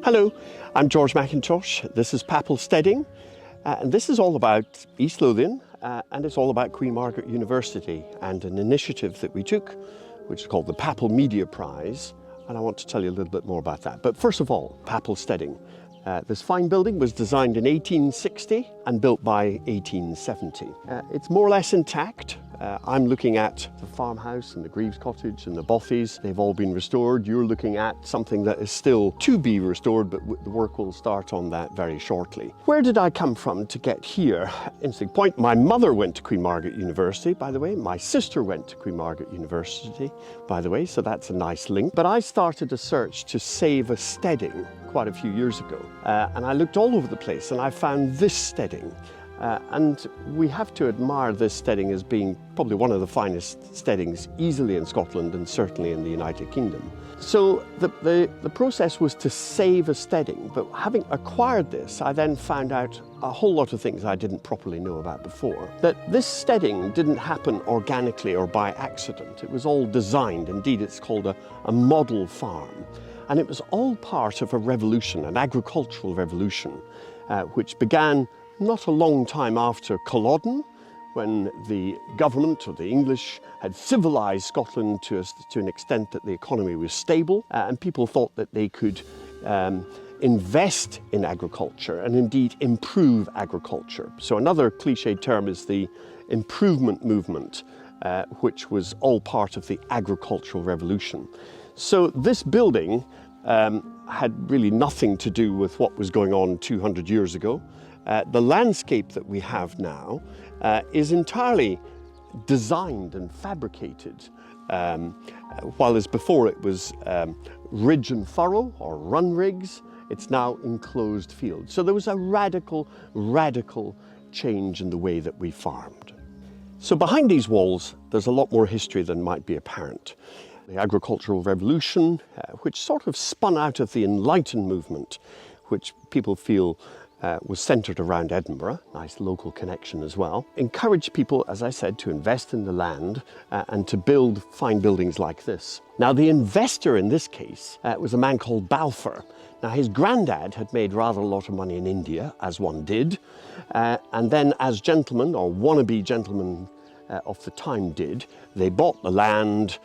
Hello, I'm George McIntosh. This is Papple Steading, and this is all about East Lothian, and it's all about Queen Margaret University and an initiative that we took, which is called the Papple Media Prize, and I want to tell you a little bit more about that. But first of all, Papple Steading. This fine building was designed in 1860 and built by 1870. It's more or less intact. I'm looking at the farmhouse and the Greaves cottage and the bothies. They've all been restored. You're looking at something that is still to be restored, but the work will start on that very shortly. Where did I come from to get here? Interesting point. My mother went to Queen Margaret University, by the way. My sister went to Queen Margaret University, by the way, so that's a nice link. But I started a search to save a steading quite a few years ago. And I looked all over the place and I found this steading. And we have to admire this steading as being probably one of the finest steadings easily in Scotland and certainly in the United Kingdom. So the process was to save a steading, but having acquired this, I then found out a whole lot of things I didn't properly know about before. That this steading didn't happen organically or by accident. It was all designed. Indeed, it's called a model farm. And it was all part of a revolution, an agricultural revolution, which began not a long time after Culloden, when the government or the English had civilised Scotland to an extent that the economy was stable, and people thought that they could invest in agriculture and indeed improve agriculture. So another cliched term is the improvement movement, which was all part of the agricultural revolution. So this building had really nothing to do with what was going on 200 years ago. The landscape that we have now is entirely designed and fabricated, while before it was ridge and furrow or run rigs, it's now enclosed fields. So there was a radical change in the way that we farmed. So behind these walls, there's a lot more history than might be apparent. The agricultural revolution, which sort of spun out of the Enlightened movement, which people feel was centred around Edinburgh, nice local connection as well, encouraged people, as I said, to invest in the land and to build fine buildings like this. Now, the investor in this case was a man called Balfour. Now, his granddad had made rather a lot of money in India, as one did, and then as gentlemen, or wannabe gentlemen of the time did, they bought the land,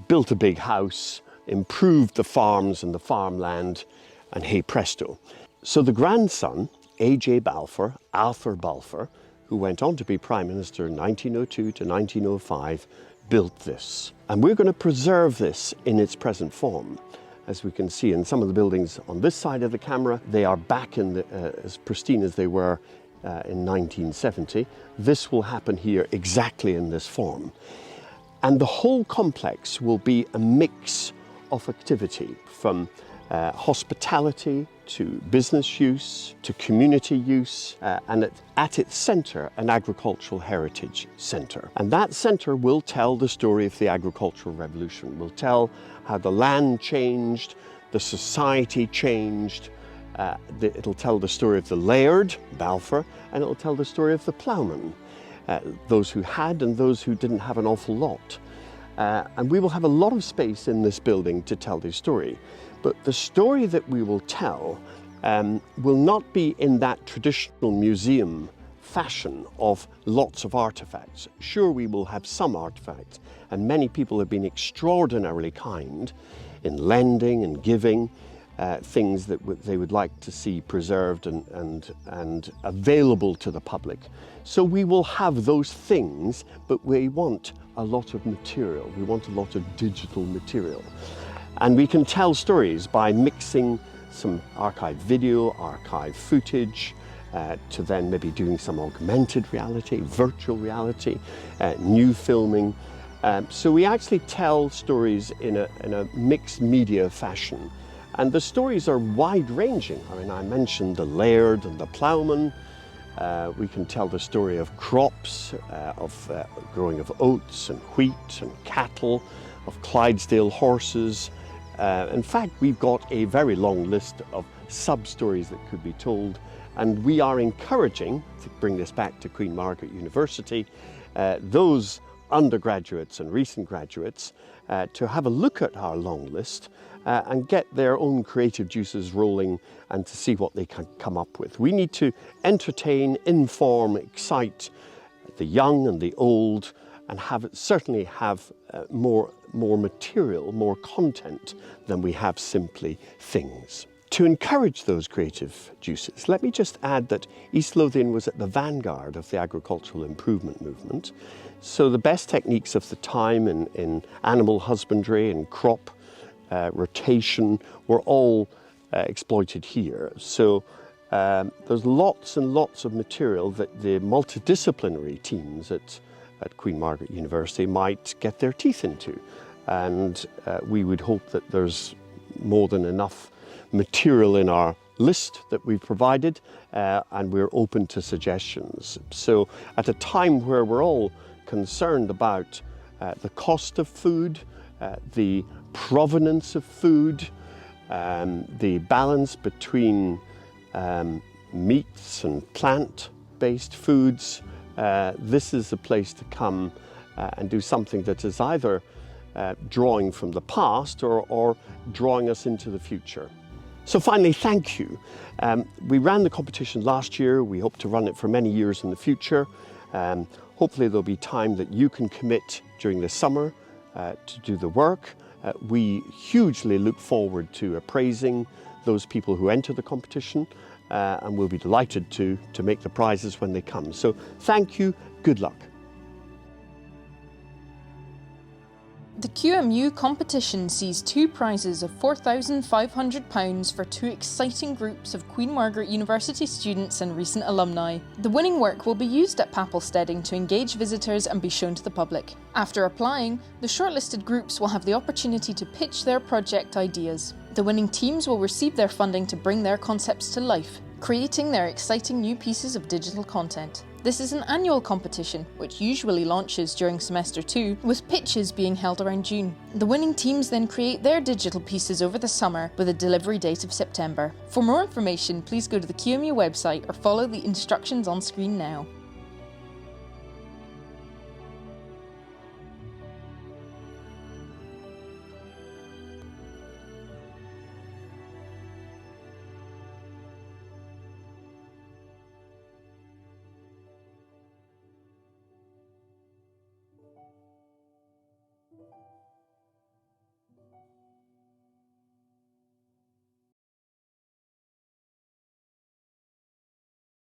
built a big house, improved the farms and the farmland, and hey presto. So the grandson, A.J. Balfour, Arthur Balfour, who went on to be Prime Minister in 1902 to 1905, built this. And we're going to preserve this in its present form. As we can see in some of the buildings on this side of the camera, they are back in as pristine as they were in 1970. This will happen here exactly in this form. And the whole complex will be a mix of activity, from hospitality to business use to community use, and at its centre, an agricultural heritage centre. And that centre will tell the story of the agricultural revolution, will tell how the land changed, the society changed. It'll tell the story of the laird, Balfour, and it'll tell the story of the ploughman, those who had and those who didn't have an awful lot. And we will have a lot of space in this building to tell this story. But the story that we will tell will not be in that traditional museum fashion of lots of artifacts. Sure, we will have some artifacts, and many people have been extraordinarily kind in lending and giving things that they would like to see preserved and available to the public. So we will have those things, but we want a lot of material. We want a lot of digital material. And we can tell stories by mixing some archived video, archived footage, to then maybe doing some augmented reality, virtual reality, new filming. So we actually tell stories in a mixed media fashion. And the stories are wide-ranging. I mean, I mentioned the laird and the ploughman. We can tell the story of crops, of growing of oats and wheat and cattle, of Clydesdale horses. In fact, we've got a very long list of sub-stories that could be told, and we are encouraging, to bring this back to Queen Margaret University, those undergraduates and recent graduates to have a look at our long list and get their own creative juices rolling and to see what they can come up with. We need to entertain, inform, excite the young and the old, and certainly have more material, more content than we have simply things. To encourage those creative juices, let me just add that East Lothian was at the vanguard of the agricultural improvement movement. So the best techniques of the time in animal husbandry and crop rotation were all exploited here. So there's lots and lots of material that the multidisciplinary teams at Queen Margaret University might get their teeth into. And we would hope that there's more than enough material in our list that we've provided, and we're open to suggestions. So at a time where we're all concerned about the cost of food, the provenance of food, the balance between meats and plant-based foods, this is a place to come and do something that is either drawing from the past or drawing us into the future. So finally, thank you. We ran the competition last year. We hope to run it for many years in the future. Hopefully there'll be time that you can commit during the summer to do the work. We hugely look forward to appraising those people who enter the competition, and we'll be delighted to make the prizes when they come. So thank you, good luck. The QMU competition sees 2 prizes of £4,500 for 2 exciting groups of Queen Margaret University students and recent alumni. The winning work will be used at Papple Steading to engage visitors and be shown to the public. After applying, the shortlisted groups will have the opportunity to pitch their project ideas. The winning teams will receive their funding to bring their concepts to life, creating their exciting new pieces of digital content. This is an annual competition, which usually launches during semester 2, with pitches being held around June. The winning teams then create their digital pieces over the summer with a delivery date of September. For more information, please go to the QMU website or follow the instructions on screen now.